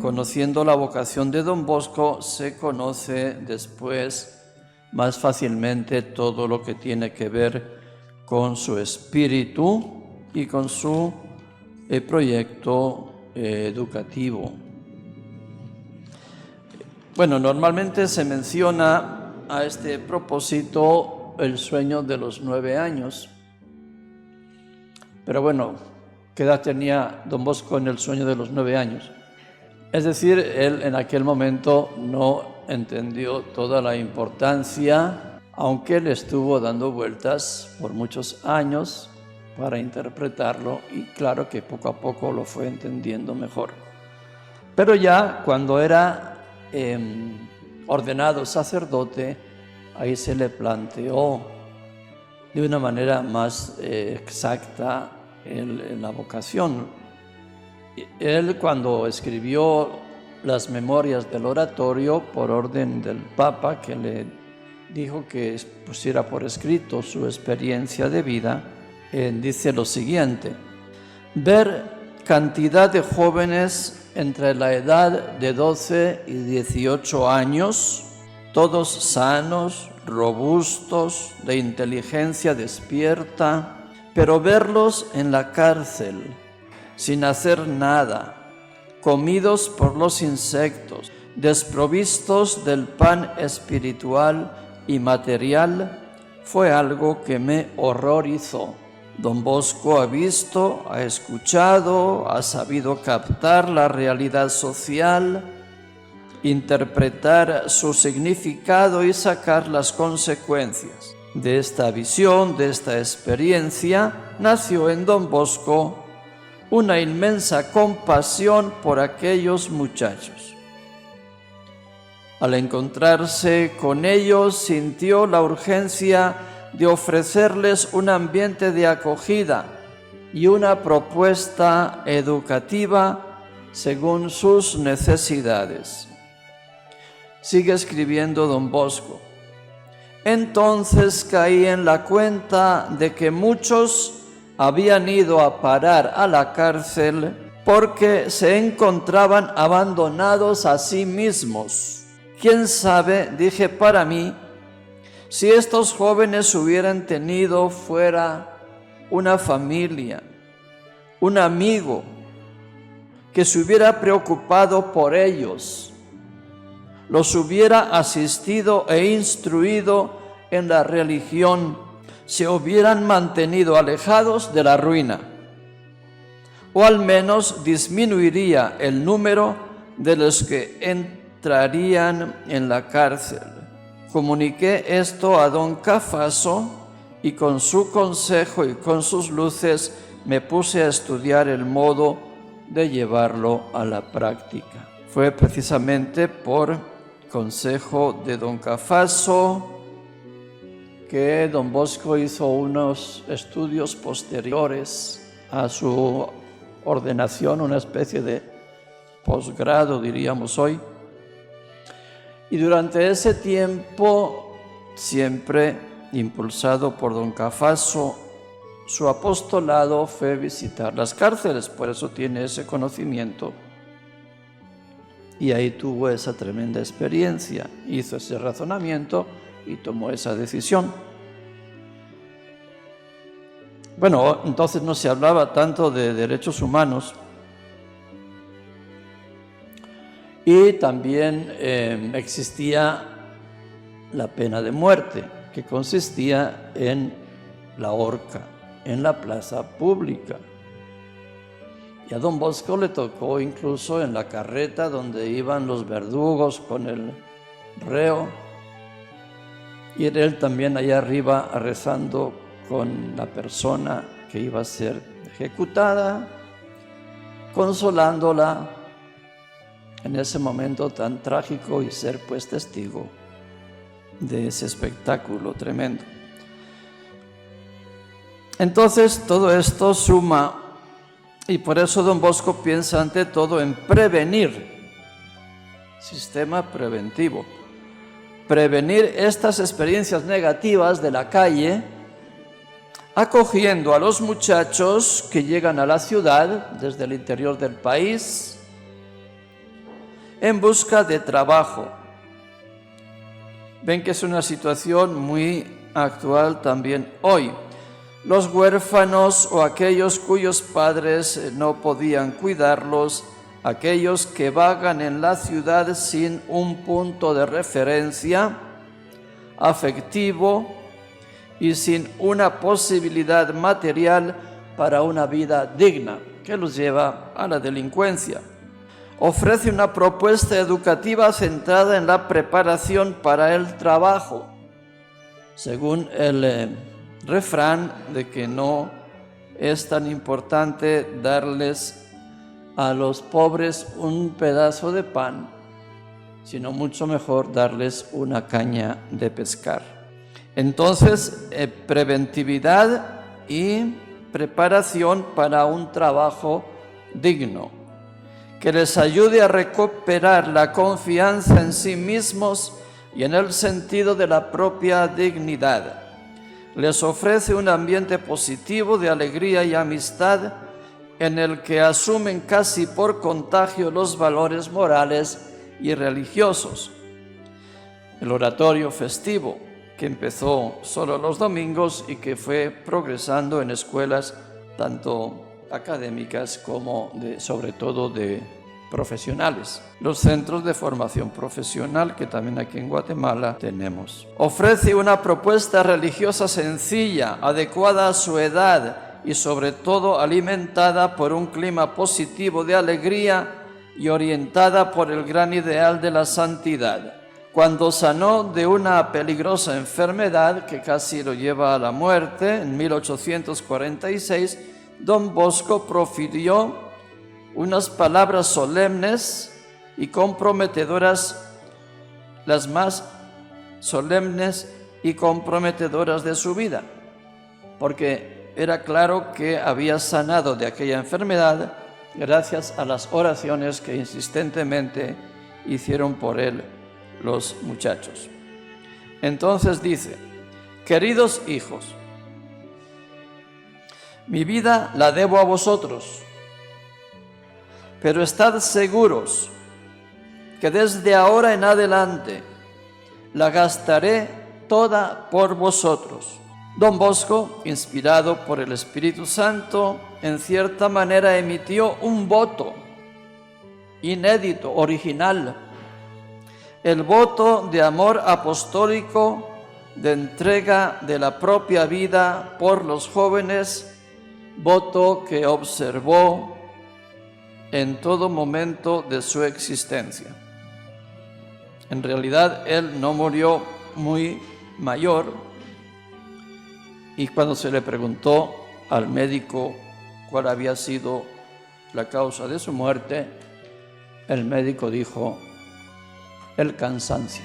conociendo la vocación de don Bosco, se conoce después más fácilmente todo lo que tiene que ver con su espíritu y con su proyecto educativo. Bueno, normalmente se menciona a este propósito el sueño de los 9 años. Pero bueno, ¿qué edad tenía don Bosco en el sueño de los 9 años? Es decir, él en aquel momento no entendió toda la importancia, aunque le estuvo dando vueltas por muchos años para interpretarlo, y claro que poco a poco lo fue entendiendo mejor. Pero ya cuando era ordenado sacerdote, ahí se le planteó de una manera más exacta la vocación. Él, cuando escribió las memorias del oratorio por orden del Papa, que le dijo que pusiera por escrito su experiencia de vida, dice lo siguiente: ver cantidad de jóvenes entre la edad de 12 y 18 años, todos sanos, robustos, de inteligencia despierta, pero verlos en la cárcel, sin hacer nada, comidos por los insectos, desprovistos del pan espiritual y material, fue algo que me horrorizó. Don Bosco ha visto, ha escuchado, ha sabido captar la realidad social, interpretar su significado y sacar las consecuencias. De esta visión, de esta experiencia, nació en don Bosco una inmensa compasión por aquellos muchachos. Al encontrarse con ellos, sintió la urgencia de ofrecerles un ambiente de acogida y una propuesta educativa según sus necesidades. Sigue escribiendo don Bosco: entonces caí en la cuenta de que muchos habían ido a parar a la cárcel porque se encontraban abandonados a sí mismos. ¿Quién sabe, dije para mí, si estos jóvenes hubieran tenido fuera una familia, un amigo que se hubiera preocupado por ellos, los hubiera asistido e instruido en la religión, se hubieran mantenido alejados de la ruina, o al menos disminuiría el número de los que entrarían en la cárcel. Comuniqué esto a don Cafaso y con su consejo y con sus luces me puse a estudiar el modo de llevarlo a la práctica. Fue precisamente por consejo de don Cafaso que don Bosco hizo unos estudios posteriores a su ordenación, una especie de posgrado, diríamos hoy. Y durante ese tiempo, siempre impulsado por don Cafaso, su apostolado fue visitar las cárceles, por eso tiene ese conocimiento. Y ahí tuvo esa tremenda experiencia, hizo ese razonamiento y tomó esa decisión. Bueno, entonces no se hablaba tanto de derechos humanos, y también existía la pena de muerte, que consistía en la horca, en la plaza pública. Y a don Bosco le tocó incluso en la carreta donde iban los verdugos con el reo, y él también allá arriba rezando con la persona que iba a ser ejecutada, consolándola en ese momento tan trágico y ser pues testigo de ese espectáculo tremendo. Entonces todo esto suma, y por eso don Bosco piensa ante todo en prevenir, sistema preventivo, prevenir estas experiencias negativas de la calle, acogiendo a los muchachos que llegan a la ciudad desde el interior del país, en busca de trabajo. Ven que es una situación muy actual también hoy. Los huérfanos o aquellos cuyos padres no podían cuidarlos, aquellos que vagan en la ciudad sin un punto de referencia afectivo y sin una posibilidad material para una vida digna, que los lleva a la delincuencia. Ofrece una propuesta educativa centrada en la preparación para el trabajo, según el refrán de que no es tan importante darles a los pobres un pedazo de pan, sino mucho mejor darles una caña de pescar. Entonces, preventividad y preparación para un trabajo digno, que les ayude a recuperar la confianza en sí mismos y en el sentido de la propia dignidad. Les ofrece un ambiente positivo de alegría y amistad en el que asumen casi por contagio los valores morales y religiosos. El oratorio festivo, que empezó solo los domingos y que fue progresando en escuelas tanto académicas como sobre todo de profesionales. Los centros de formación profesional que también aquí en Guatemala tenemos. Ofrece una propuesta religiosa sencilla, adecuada a su edad y sobre todo alimentada por un clima positivo de alegría y orientada por el gran ideal de la santidad. Cuando sanó de una peligrosa enfermedad que casi lo lleva a la muerte, en 1846, Don Bosco profirió unas palabras solemnes y comprometedoras, las más solemnes y comprometedoras de su vida, porque era claro que había sanado de aquella enfermedad gracias a las oraciones que insistentemente hicieron por él los muchachos. Entonces dice: queridos hijos, mi vida la debo a vosotros, pero estad seguros que desde ahora en adelante la gastaré toda por vosotros. Don Bosco, inspirado por el Espíritu Santo, en cierta manera emitió un voto inédito, original, el voto de amor apostólico, de entrega de la propia vida por los jóvenes, voto que observó en todo momento de su existencia. En realidad, él no murió muy mayor, y cuando se le preguntó al médico cuál había sido la causa de su muerte, el médico dijo: el cansancio.